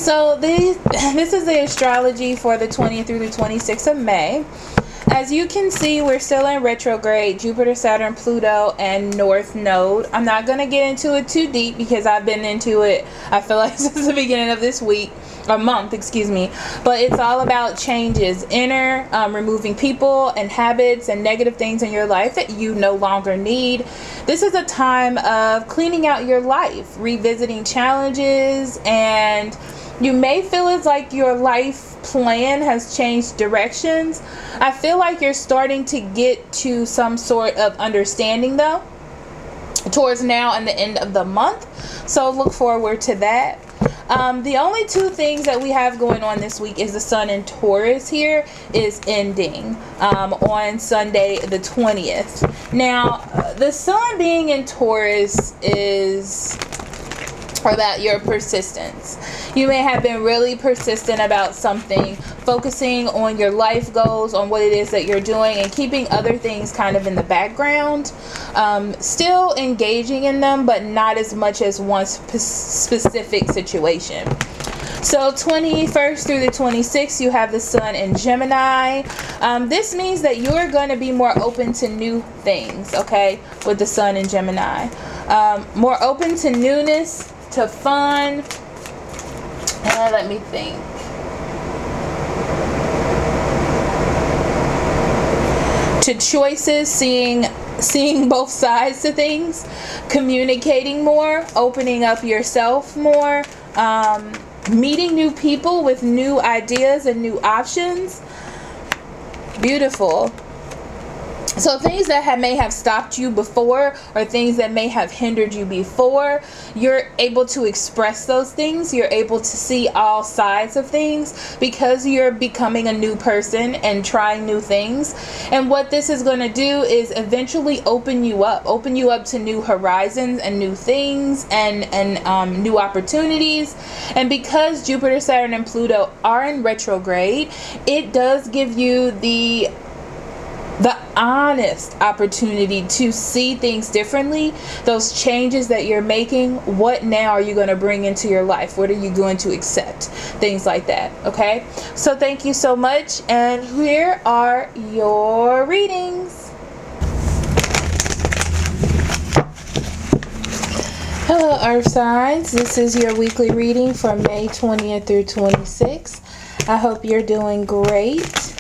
So this is the astrology for the 20th through the 26th of May. As you can see, we're still in retrograde, Jupiter, Saturn, Pluto, and North Node. I'm not going to get into it too deep because I've been into it, I feel like, since the beginning of this week, or month, excuse me. But it's all about changes, removing people and habits and negative things in your life that you no longer need. This is a time of cleaning out your life, revisiting challenges, and you may feel it's like your life plan has changed directions. I feel like you're starting to get to some sort of understanding though towards now and the end of the month. So look forward to that. The only two things that we have going on this week is the Sun in Taurus here is ending on Sunday the 20th. Now, the Sun being in Taurus is about your persistence. You may have been really persistent about something, focusing on your life goals, on what it is that you're doing, and keeping other things kind of in the background. Still engaging in them, but not as much as one specific situation. So 21st through the 26th, you have the Sun in Gemini. This means that you're going to be more open to new things, okay, with the Sun in Gemini. More open to newness, to fun. Let me think. To choices, seeing both sides to things, communicating more, opening up yourself more, meeting new people with new ideas and new options. Beautiful. So things that may have stopped you before, or things that may have hindered you before, you're able to express those things. You're able to see all sides of things because you're becoming a new person and trying new things. And what this is going to do is eventually open you up to new horizons and new things and new opportunities. And because Jupiter, Saturn, and Pluto are in retrograde, it does give you the honest opportunity to see things differently. Those changes that you're making, what now are you going to bring into your life? What are you going to accept? Things like that. Okay, so thank you so much, and here are your readings. Hello Earth signs, this is your weekly reading for May 20th through 26th. I hope you're doing great.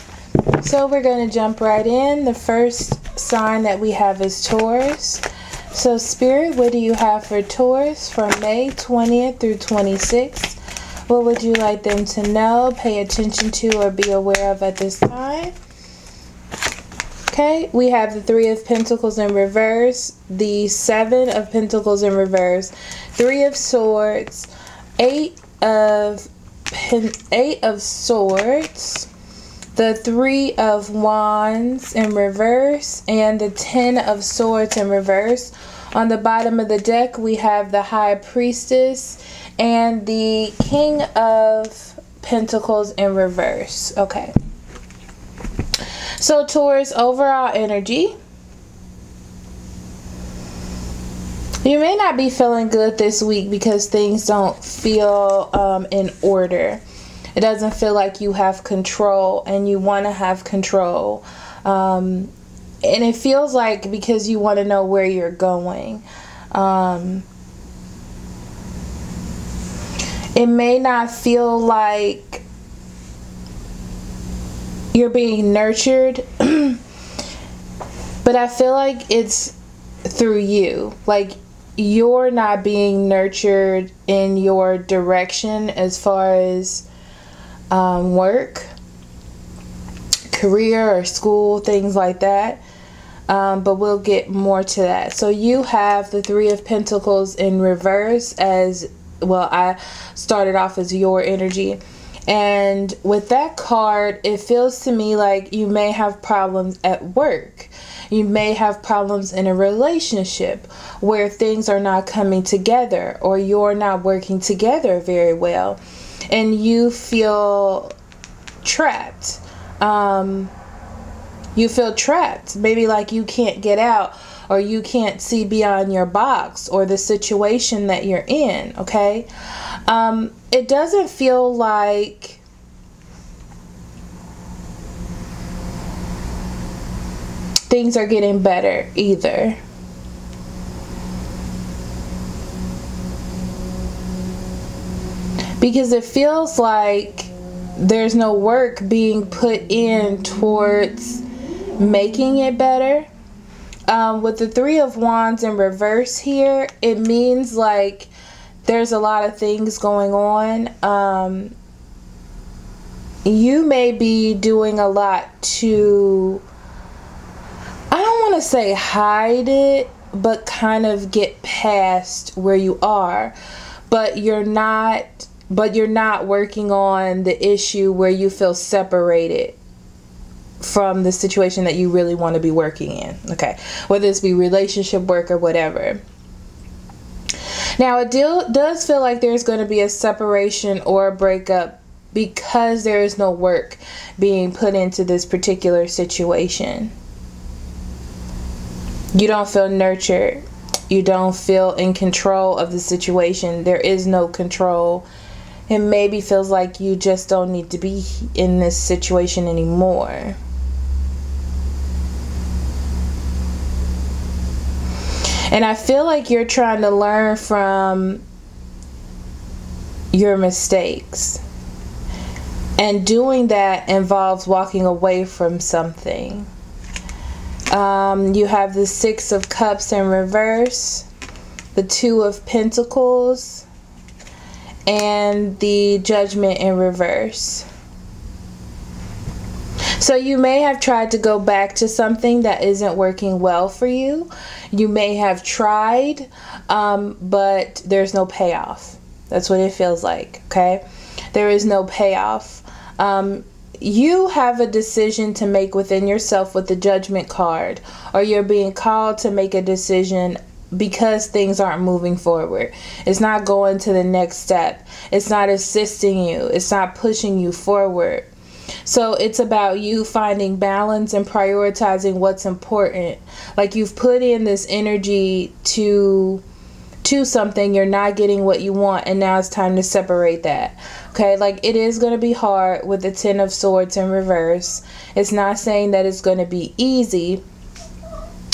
So we're going to jump right in. The first sign that we have is Taurus. So Spirit, what do you have for Taurus for May 20th through 26th? What would you like them to know, pay attention to, or be aware of at this time? Okay, we have the Three of Pentacles in reverse, the Seven of Pentacles in reverse, Three of Swords, Eight of Swords, the Three of Wands in reverse, and the Ten of Swords in reverse. On the bottom of the deck, we have the High Priestess and the King of Pentacles in reverse. Okay. So Taurus, overall energy. You may not be feeling good this week because things don't feel in order. It doesn't feel like you have control, and you want to have control. And it feels like because you want to know where you're going. It may not feel like you're being nurtured, but I feel like it's through you. Like you're not being nurtured in your direction as far as work, career, or school, things like that. But we'll get more to that. So you have the Three of Pentacles in reverse as well. I started off as your energy. And with that card, it feels to me like you may have problems at work. You may have problems in a relationship where things are not coming together, or you're not working together very well, and you feel trapped. You feel trapped, maybe like you can't get out, or you can't see beyond your box or the situation that you're in, okay? It doesn't feel like things are getting better either. Because it feels like there's no work being put in towards making it better. With the Three of Wands in reverse here, it means like there's a lot of things going on. You may be doing a lot to, I don't want to say hide it, but kind of get past where you are. But you're not working on the issue where you feel separated from the situation that you really want to be working in, okay? Whether it's be relationship work or whatever. Now, it does feel like there's going to be a separation or a breakup because there is no work being put into this particular situation. You don't feel nurtured. You don't feel in control of the situation. There is no control. It maybe feels like you just don't need to be in this situation anymore. And I feel like you're trying to learn from your mistakes. And doing that involves walking away from something. You have the Six of Cups in reverse, the Two of Pentacles, and the Judgment in reverse. So you may have tried to go back to something that isn't working well for you. You may have tried, but there's no payoff. That's what it feels like, okay? There is no payoff. You have a decision to make within yourself with the Judgment card, or you're being called to make a decision because things aren't moving forward. It's not going to the next step. It's not assisting you. It's not pushing you forward. So it's about you finding balance and prioritizing what's important. Like you've put in this energy to something, you're not getting what you want, and now it's time to separate that. Okay, like it is going to be hard with the Ten of Swords in reverse. It's not saying that it's going to be easy,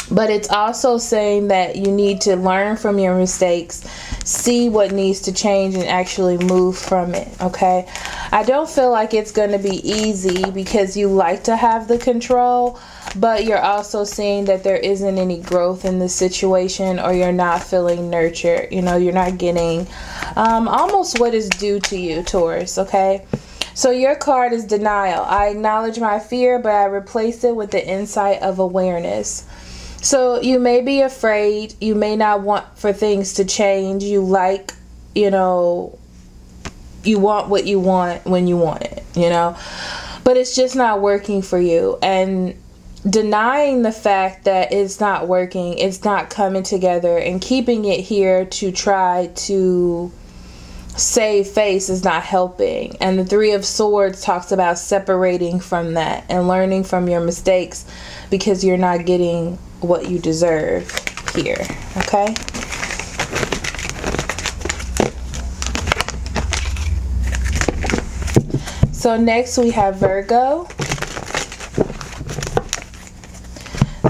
but it's also saying that you need to learn from your mistakes, see what needs to change, and actually move from it, okay? I don't feel like it's going to be easy because you like to have the control, but you're also seeing that there isn't any growth in the situation, or you're not feeling nurtured. You know, you're not getting almost what is due to you, Taurus, okay? So your card is denial. I acknowledge my fear, but I replace it with the insight of awareness. So you may be afraid. You may not want for things to change. You like, you know, you want what you want when you want it, you know, but it's just not working for you. And denying the fact that it's not working, it's not coming together, and keeping it here to try to save face is not helping. And the Three of Swords talks about separating from that and learning from your mistakes because you're not getting what you deserve here, okay? So next we have Virgo.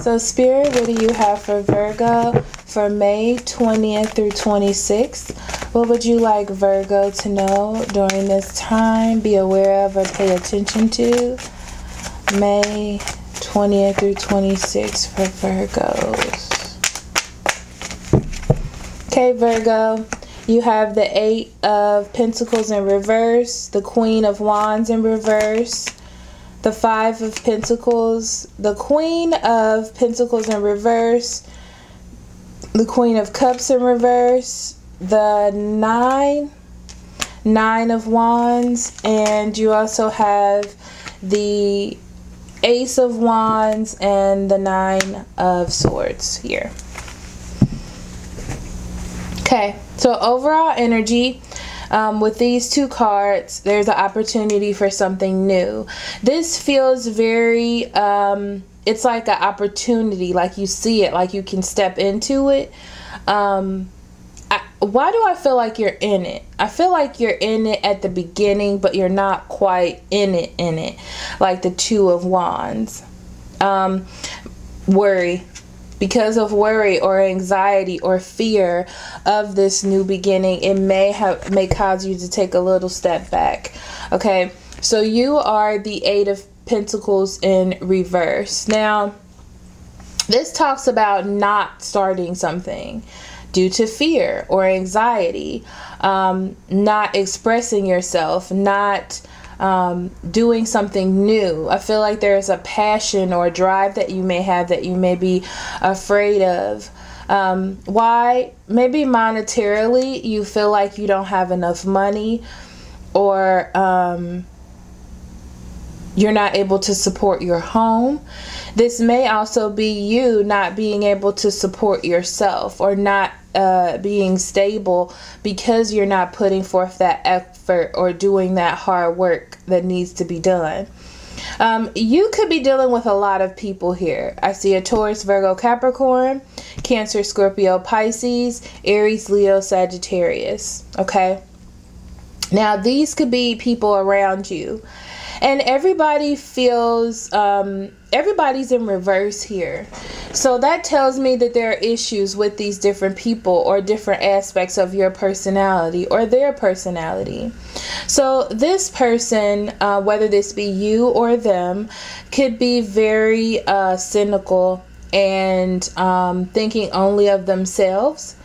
So Spirit, what do you have for Virgo for May 20th through 26th? What would you like Virgo to know during this time, be aware of, or pay attention to? May 20th through 26th for Virgos. Okay, Virgo, you have the Eight of Pentacles in reverse, the Queen of Wands in reverse, the Five of Pentacles, the Queen of Pentacles in reverse, the Queen of Cups in reverse, the Nine of Wands, and you also have the Ace of Wands and the Nine of Swords here. Okay, so overall energy with these two cards, there's an opportunity for something new. This feels very it's like an opportunity, like you see it, like you can step into it. Why do I feel like you're in it? I feel like you're in it at the beginning, but you're not quite in it, like the Two of Wands. Worry. Because of worry or anxiety or fear of this new beginning, it may cause you to take a little step back. Okay, so you are the Eight of Pentacles in reverse. Now, this talks about not starting something due to fear or anxiety, not expressing yourself, not doing something new. I feel like there's a passion or drive that you may have that you may be afraid of. Why? Maybe monetarily you feel like you don't have enough money, or you're not able to support your home. This may also be you not being able to support yourself, or not being stable because you're not putting forth that effort or doing that hard work that needs to be done. You could be dealing with a lot of people here. I see a Taurus, Virgo, Capricorn, Cancer, Scorpio, Pisces, Aries, Leo, Sagittarius. Okay. Now, these could be people around you. And everybody feels, everybody's in reverse here. So that tells me that there are issues with these different people, or different aspects of your personality or their personality. So this person, whether this be you or them, could be very cynical and thinking only of themselves.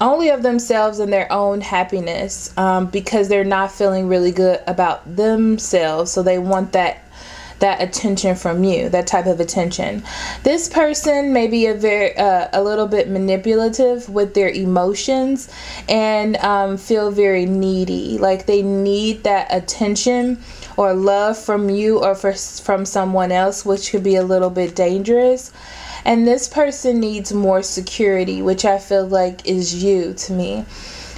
Only of themselves and their own happiness, because they're not feeling really good about themselves, so they want that attention from you, that type of attention. This person may be a little bit manipulative with their emotions, and feel very needy, like they need that attention or love from you or from someone else, which could be a little bit dangerous. And this person needs more security, which I feel like is you to me.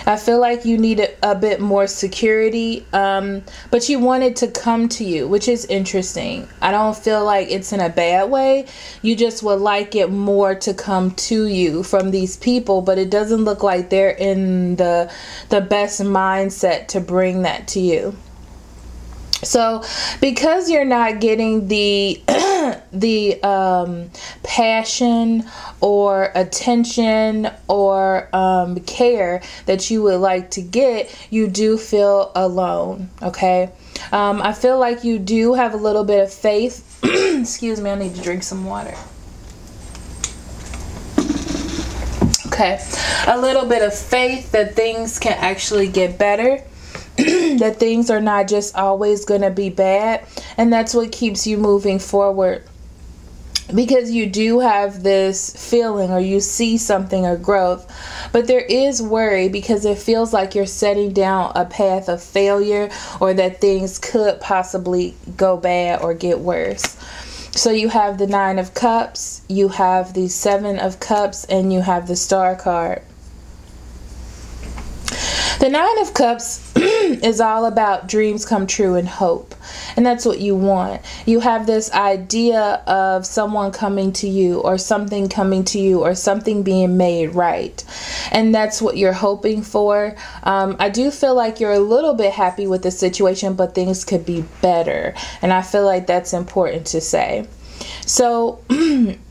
I feel like you need a bit more security, but you want it to come to you, which is interesting. I don't feel like it's in a bad way. You just would like it more to come to you from these people, but it doesn't look like they're in the best mindset to bring that to you. So because you're not getting the passion or attention or care that you would like to get, you do feel alone. Okay, I feel like you do have a little bit of faith. Excuse me, I need to drink some water. Okay, a little bit of faith that things can actually get better. That things are not just always going to be bad, and that's what keeps you moving forward, because you do have this feeling, or you see something or growth, but there is worry because it feels like you're setting down a path of failure, or that things could possibly go bad or get worse. So you have the Nine of Cups, you have the Seven of Cups, and you have the Star card. The Nine of Cups is all about dreams come true and hope. And that's what you want. You have this idea of someone coming to you, or something coming to you, or something being made right. And that's what you're hoping for. I do feel like you're a little bit happy with the situation, but things could be better. And I feel like that's important to say. So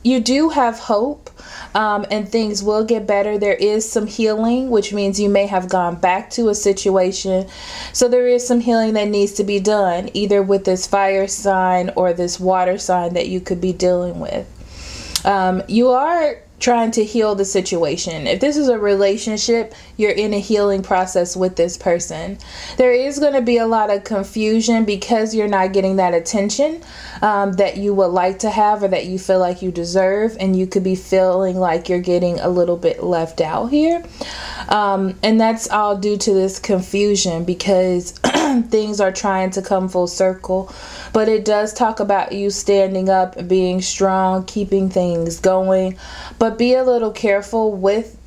you do have hope. And things will get better. There is some healing, which means you may have gone back to a situation. So there is some healing that needs to be done, either with this fire sign or this water sign that you could be dealing with. You are trying to heal the situation. If this is a relationship, you're in a healing process with this person. There is going to be a lot of confusion because you're not getting that attention that you would like to have, or that you feel like you deserve, and you could be feeling like you're getting a little bit left out here. And that's all due to this confusion, because things are trying to come full circle. But it does talk about you standing up, being strong, keeping things going. But be a little careful with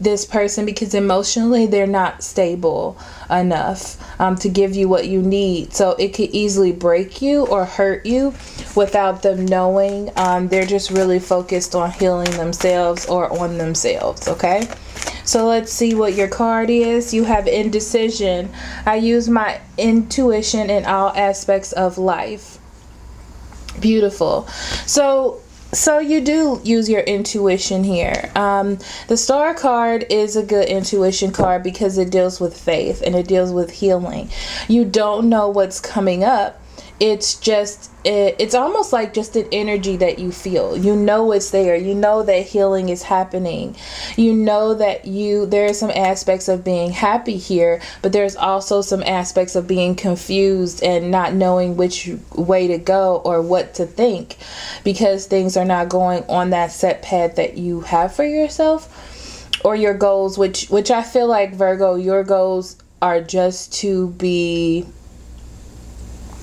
this person because emotionally they're not stable enough to give you what you need. So it could easily break you or hurt you without them knowing. They're just really focused on healing themselves or on themselves, okay? So let's see what your card is. You have indecision. I use my intuition in all aspects of life. Beautiful. So you do use your intuition here. The Star card is a good intuition card because it deals with faith and it deals with healing. You don't know what's coming up. It's just, it's almost like just an energy that you feel. You know it's there. You know that healing is happening. You know that there are some aspects of being happy here, but there's also some aspects of being confused and not knowing which way to go or what to think because things are not going on that set path that you have for yourself or your goals, which I feel like, Virgo, your goals are just to be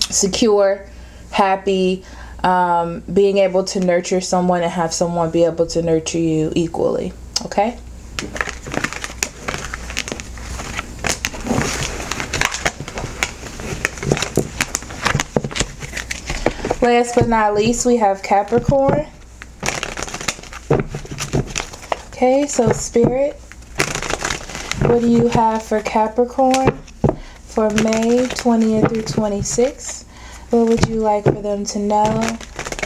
secure, happy, being able to nurture someone and have someone be able to nurture you equally. Okay? Last but not least, we have Capricorn. Okay, so Spirit, what do you have for Capricorn for May 20th through 26th? What would you like for them to know,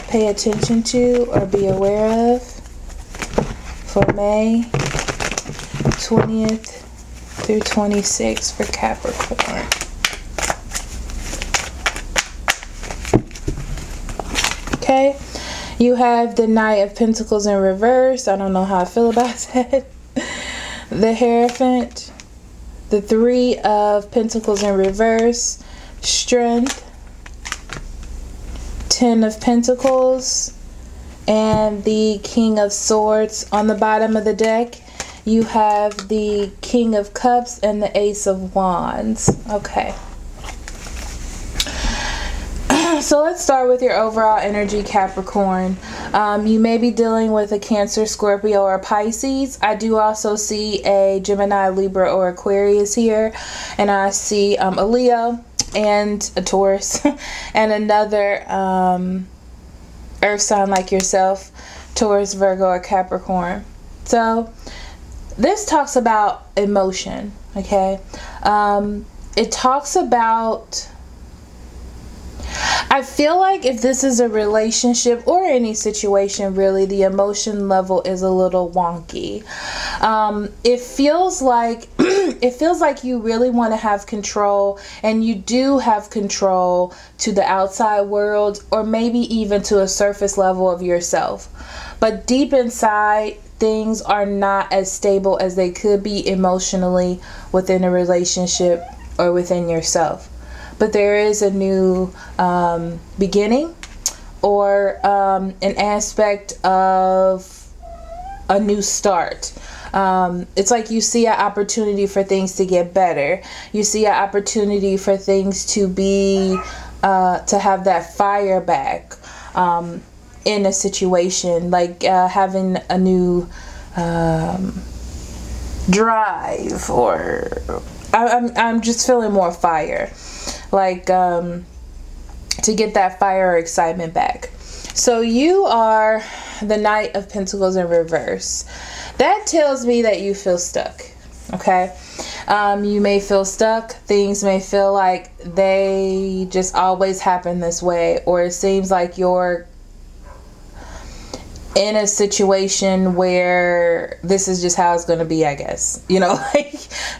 pay attention to, or be aware of for May 20th through 26th for Capricorn? Okay, you have the Knight of Pentacles in reverse. I don't know how I feel about that. The Hierophant, the Three of Pentacles in reverse, Strength, Ten of Pentacles, and the King of Swords. On the bottom of the deck, you have the King of Cups and the Ace of Wands. Okay. So let's start with your overall energy, Capricorn. You may be dealing with a Cancer, Scorpio, or Pisces. I do also see a Gemini, Libra, or Aquarius here. And I see a Leo and a Taurus and another earth sign like yourself, Taurus, Virgo, or Capricorn. So this talks about emotion, okay? It talks about, I feel like if this is a relationship or any situation, really, the emotion level is a little wonky. It feels like you really want to have control, and you do have control to the outside world, or maybe even to a surface level of yourself. But deep inside, things are not as stable as they could be emotionally within a relationship or within yourself. But there is a new beginning, or an aspect of a new start. It's like you see an opportunity for things to get better. You see an opportunity for things to be, to have that fire back in a situation, like having a new drive, or I'm just feeling more fire. Like to get that fire or excitement back. So you are the Knight of Pentacles in reverse. That tells me that you feel stuck, okay? You may feel stuck. Things may feel like they just always happen this way, or it seems like you're in a situation where this is just how it's going to be, I guess, you know,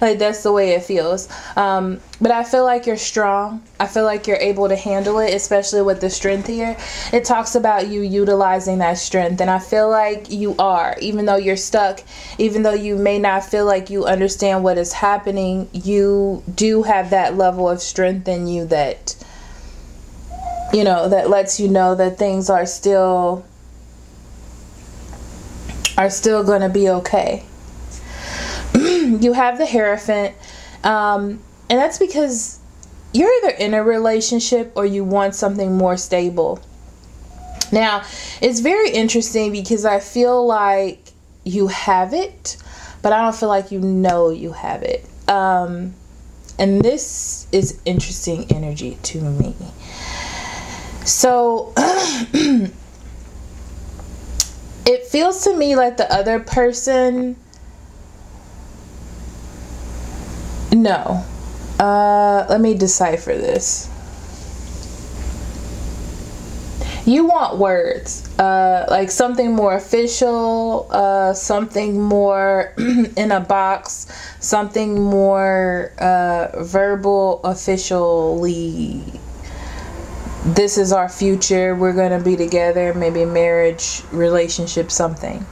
like that's the way it feels. But I feel like you're strong. I feel like you're able to handle it, especially with the strength here. It talks about you utilizing that strength, and I feel like you are, even though you're stuck, even though you may not feel like you understand what is happening, you do have that level of strength in you that, you know, that lets you know that things are still going to be okay. You have the Hierophant, and that's because you're either in a relationship or you want something more stable. Now, it's very interesting because I feel like you have it, but I don't feel like you know you have it. And this is interesting energy to me. So it feels to me like the other person, no, let me decipher this. You want words, like something more official, something more in a box, something more verbal, officially. This is our future. We're going to be together, maybe marriage, relationship, something.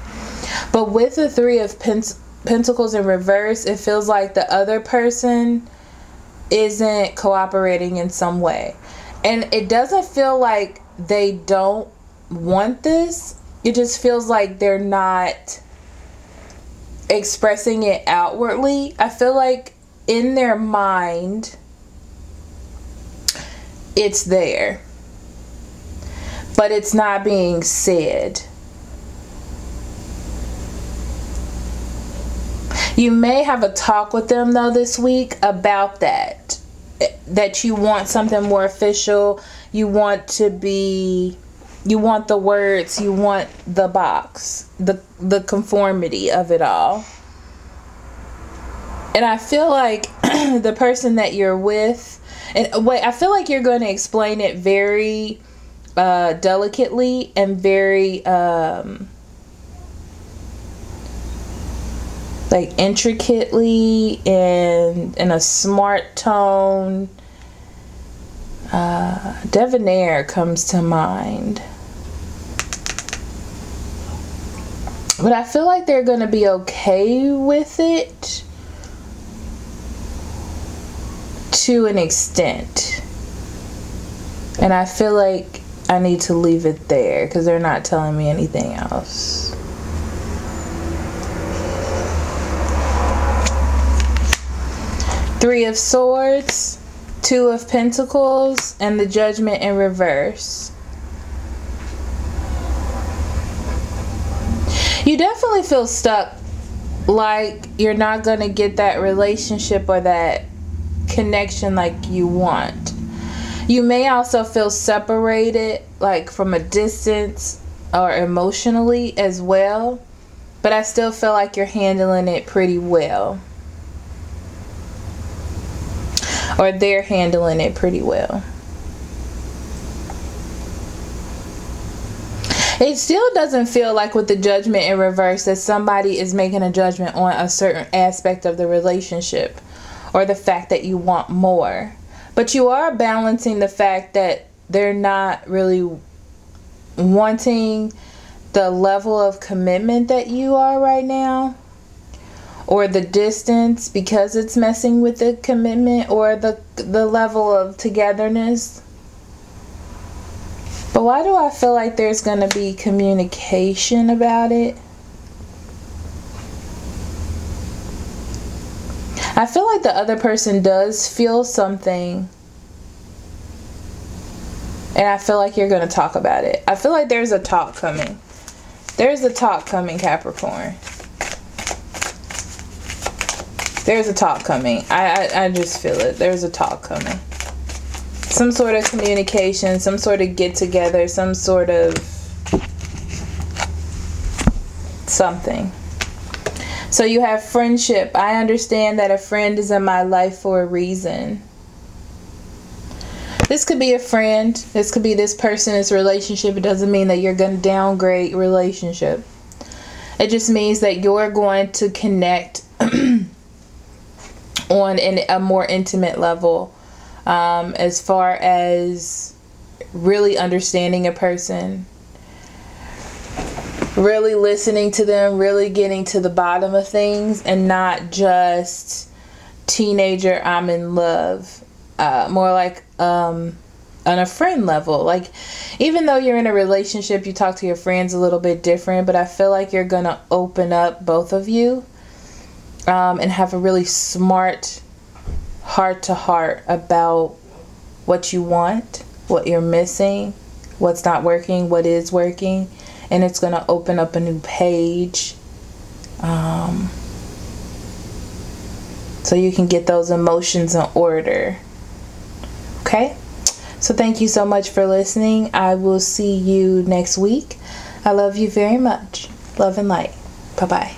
But with the Three of Pentacles in reverse, it feels like the other person isn't cooperating in some way. And it doesn't feel like they don't want this. It just feels like they're not expressing it outwardly. I feel like in their mind, it's there, but it's not being said. You may have a talk with them though this week about that you want something more official. You want the words, you want the box, the conformity of it all. And I feel like the person that you're with, and wait, I feel like you're going to explain it very delicately and very like intricately and in a smart tone. Debonair comes to mind. But I feel like they're going to be okay with it to an extent. And I feel like I need to leave it there because they're not telling me anything else. Three of Swords, Two of Pentacles, and the Judgment in reverse. You definitely feel stuck, like you're not going to get that relationship or that connection like you want. You may also feel separated, like from a distance or emotionally as well, but I still feel like you're handling it pretty well. Or they're handling it pretty well. It still doesn't feel like with the Judgment in reverse that somebody is making a judgment on a certain aspect of the relationship or the fact that you want more. But you are balancing the fact that they're not really wanting the level of commitment that you are right now, or the distance because it's messing with the commitment or the level of togetherness. But why do I feel like there's going to be communication about it? I feel like the other person does feel something, and I feel like you're going to talk about it. I feel like there's a talk coming. There's a talk coming, Capricorn. There's a talk coming. I just feel it. There's a talk coming. Some sort of communication, some sort of get together, some sort of something. So you have friendship. I understand that a friend is in my life for a reason. This could be a friend. This could be this person, this relationship. It doesn't mean that you're going to downgrade relationship. It just means that you're going to connect on a more intimate level, as far as really understanding a person, really listening to them, really getting to the bottom of things, and not just teenager I'm in love. More like on a friend level. Like, even though you're in a relationship, you talk to your friends a little bit different, but I feel like you're gonna open up, both of you, and have a really smart heart-to-heart about what you want, what you're missing, what's not working, what is working, and it's going to open up a new page so you can get those emotions in order. Okay? So thank you so much for listening. I will see you next week. I love you very much. Love and light. Bye-bye.